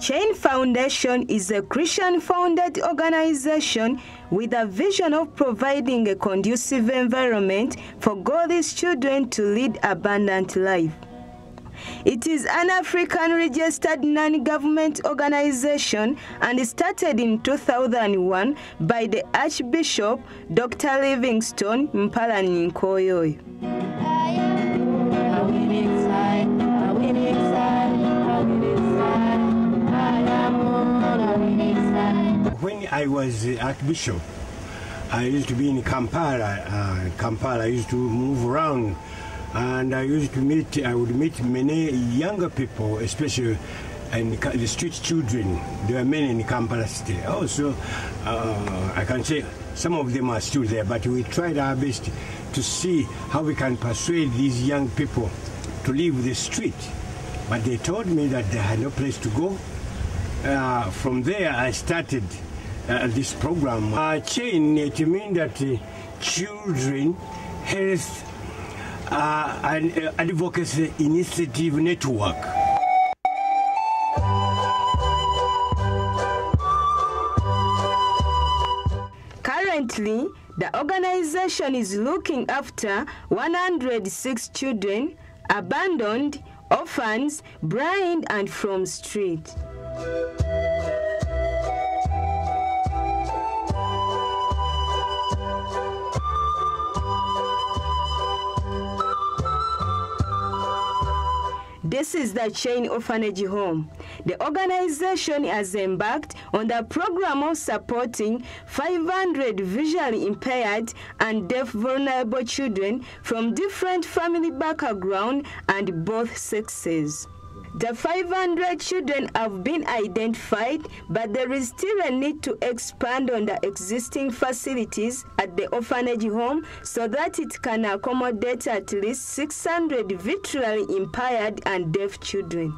Chain Foundation is a Christian-founded organization with a vision of providing a conducive environment for God's children to lead abundant life. It is an African-registered non-government organization and started in 2001 by the Archbishop Dr. Livingstone Mpalani Nkoyoyo. When I was Archbishop, I used to be in Kampala. I used to move around, and I would meet many younger people, especially and the street children. There are many in Kampala City. Also, I can say some of them are still there, but we tried our best to see how we can persuade these young people to leave the street. But they told me that they had no place to go. From there, I started this program. Chain, it means that Children Health and Advocacy Initiative Network. Currently, the organization is looking after 106 children, abandoned, orphans, blind, and from street. This is the Chain Orphanage Home. The organization has embarked on the program of supporting 500 visually impaired and deaf vulnerable children from different family backgrounds and both sexes. The 500 children have been identified, but there is still a need to expand on the existing facilities at the orphanage home so that it can accommodate at least 600 visually impaired and deaf children.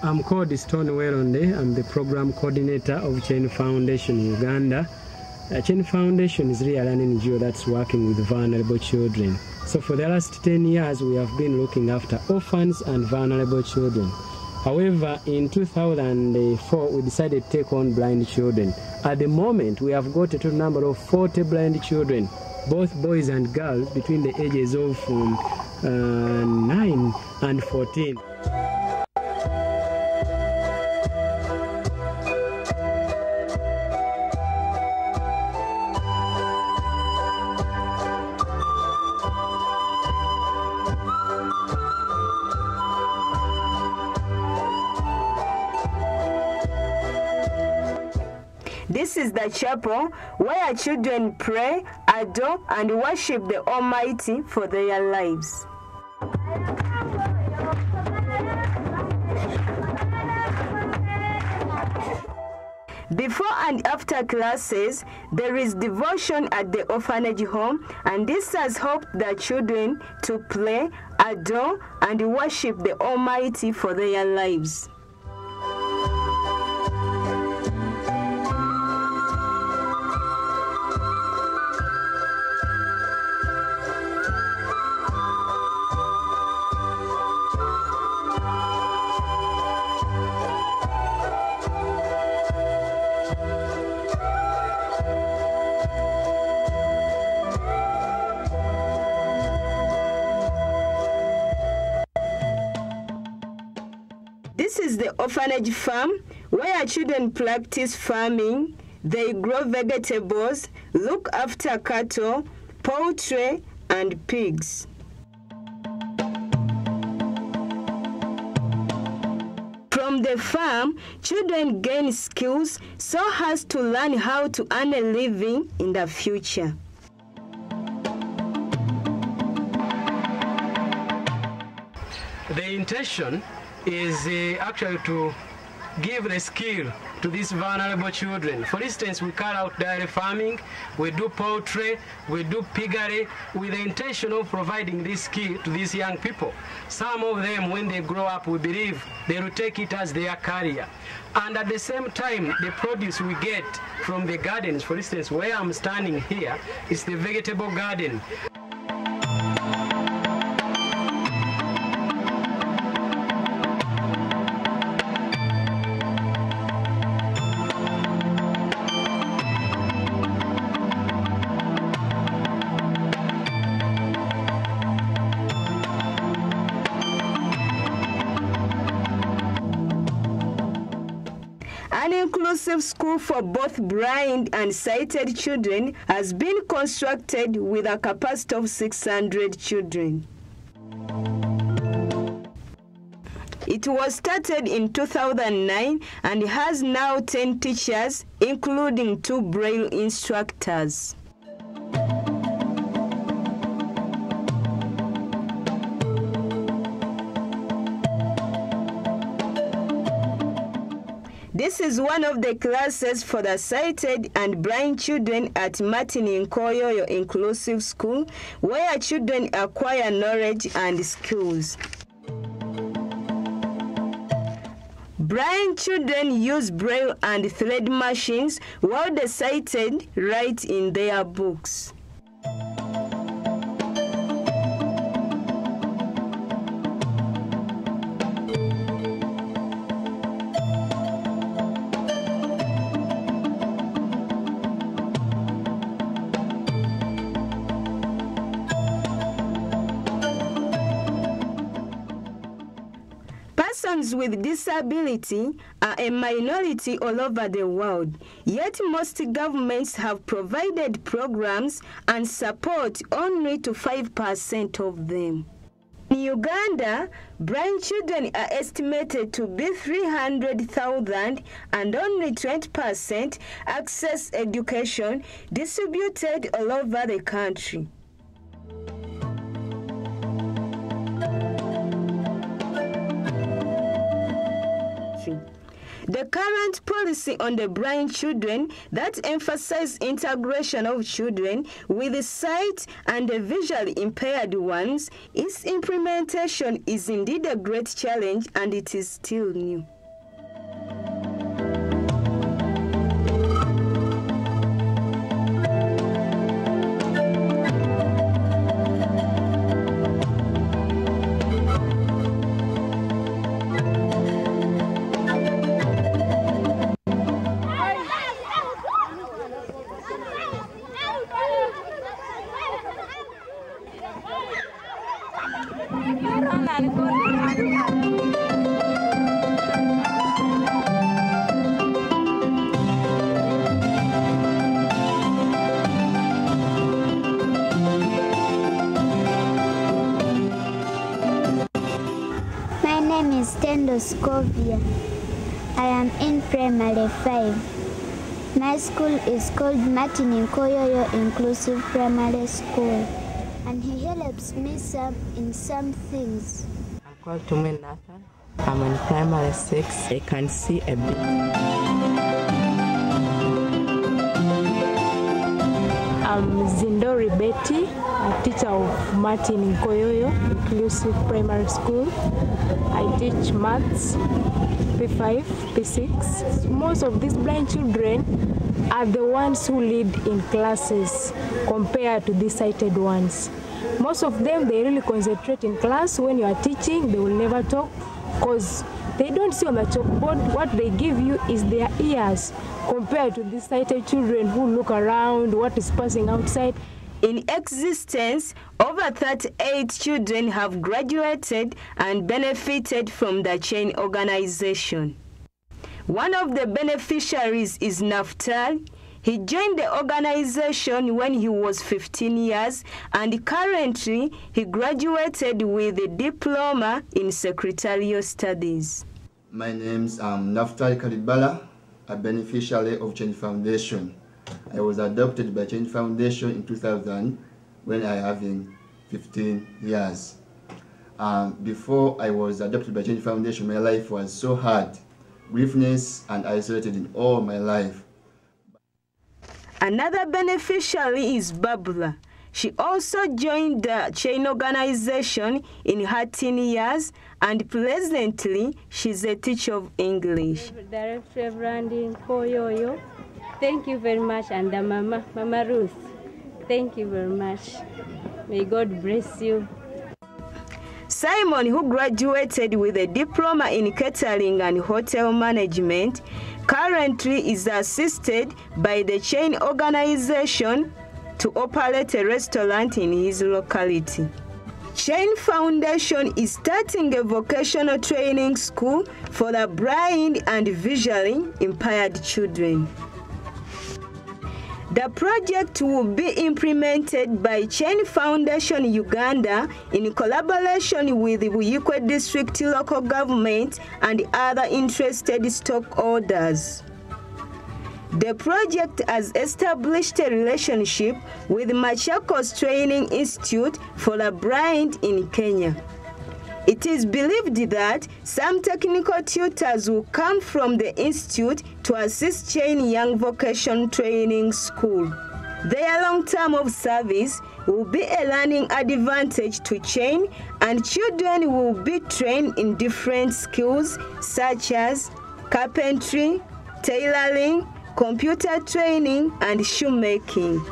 I'm called Stone Weronde. I'm the program coordinator of Chain Foundation Uganda. Chain Foundation is really an NGO that's working with vulnerable children. So for the last 10 years, we have been looking after orphans and vulnerable children. However, in 2004, we decided to take on blind children. At the moment, we have got a total number of 40 blind children, both boys and girls, between the ages of 9 and 14. This is the chapel where children pray, adore, and worship the Almighty for their lives. Before and after classes, there is devotion at the orphanage home, and this has helped the children to play, adore, and worship the Almighty for their lives. This is the orphanage farm where children practice farming. They grow vegetables, look after cattle, poultry, and pigs. From the farm, children gain skills so as to learn how to earn a living in the future. The intention is actually to give the skill to these vulnerable children. For instance, we carry out dairy farming, we do poultry, we do piggery with the intention of providing this skill to these young people. Some of them, when they grow up, we believe they will take it as their career. And at the same time, the produce we get from the gardens, for instance, where I'm standing here, is the vegetable garden. An inclusive school for both blind and sighted children has been constructed with a capacity of 600 children. It was started in 2009 and has now 10 teachers, including 2 Braille instructors. This is one of the classes for the sighted and blind children at Martin Nkoyoyo Inclusive School, where children acquire knowledge and skills. Blind children use Braille and thread machines, while the sighted write in their books. Persons with disability are a minority all over the world, yet most governments have provided programs and support only to 5% of them. In Uganda, blind children are estimated to be 300,000 and only 20% access education distributed all over the country. The current policy on the blind children that emphasizes integration of children with sight and the visually impaired ones, its implementation is indeed a great challenge and it is still new. My name is Tendo Scovia. I am in primary 5. My school is called Martin Nkoyoyo Inclusive Primary School, and he helps me in some things. I'm called Tumen Nathan. I'm in primary 6. I can see a bit. I'm Zindori Betty, a teacher of Martin Nkoyoyo Inclusive Primary School. I teach maths, P5, P6. Most of these blind children are the ones who lead in classes compared to the sighted ones. Most of them, they really concentrate in class. When you are teaching, they will never talk because they don't see on the chalkboard. What they give you is their ears compared to the sighted children who look around what is passing outside. In existence, over 38 children have graduated and benefited from the Chain organization. One of the beneficiaries is Naftali. He joined the organization when he was 15 years, and currently he graduated with a diploma in secretarial studies. My name is Naftali Kalibala, a beneficiary of Chain Foundation. I was adopted by Chain Foundation in 2000 when I was having 15 years. Before I was adopted by Chain Foundation, my life was so hard griefness and isolated in all my life. Another beneficiary is Barbara. She also joined the Chain organization in her teen years, and presently she's a teacher of English. Director Reverend Koyoyo, thank you very much, and Mama Ruth, thank you very much. May God bless you. Simon, who graduated with a diploma in catering and hotel management, currently is assisted by the Chain organization to operate a restaurant in his locality. Chain Foundation is starting a vocational training school for the blind and visually impaired children. The project will be implemented by Chain Foundation Uganda in collaboration with the Buyikwe District local government and other interested stakeholders. The project has established a relationship with Machakos Training Institute for the Blind in Kenya. It is believed that some technical tutors will come from the institute to assist Chain Young Vocation Training School. Their long term of service will be a learning advantage to Chain, and children will be trained in different skills such as carpentry, tailoring, computer training, and shoemaking.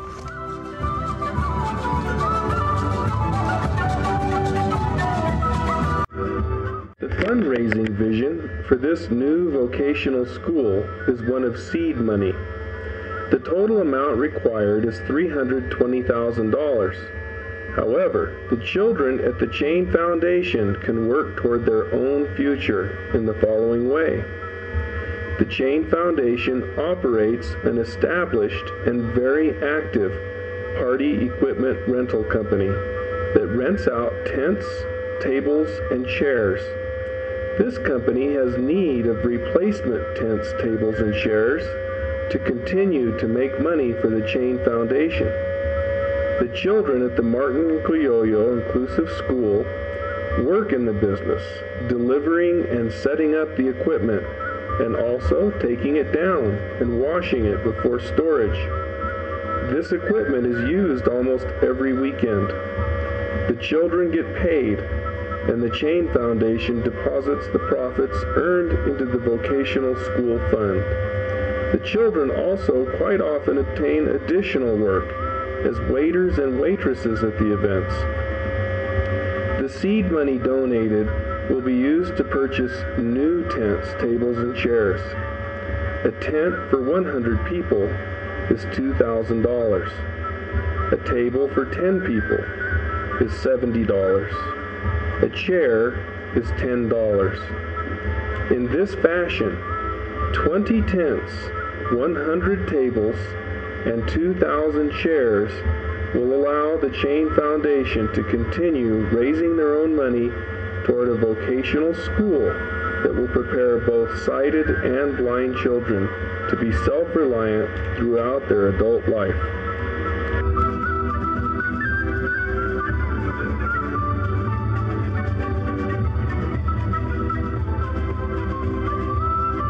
The fundraising vision for this new vocational school is one of seed money. The total amount required is $320,000. However, the children at the Chain Foundation can work toward their own future in the following way. The Chain Foundation operates an established and very active party equipment rental company that rents out tents, tables, and chairs. This company has need of replacement tents, tables, and chairs to continue to make money for the Chain Foundation. The children at the Martin Koyoyo Inclusive School work in the business, delivering and setting up the equipment, and also taking it down and washing it before storage. This equipment is used almost every weekend. The children get paid, and the Chain Foundation deposits the profits earned into the vocational school fund. The children also quite often obtain additional work as waiters and waitresses at the events. The seed money donated will be used to purchase new tents, tables, and chairs. A tent for 100 people is $2,000. A table for 10 people is $70. A chair is $10. In this fashion, 20 tents, 100 tables, and 2,000 chairs will allow the Chain Foundation to continue raising their own money toward a vocational school that will prepare both sighted and blind children to be self-reliant throughout their adult life.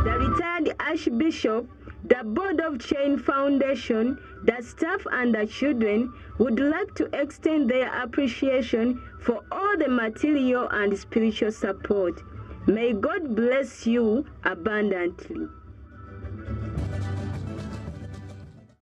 The retired Archbishop, the board of Chain Foundation, the staff, and the children would like to extend their appreciation for all the material and spiritual support. May God bless you abundantly.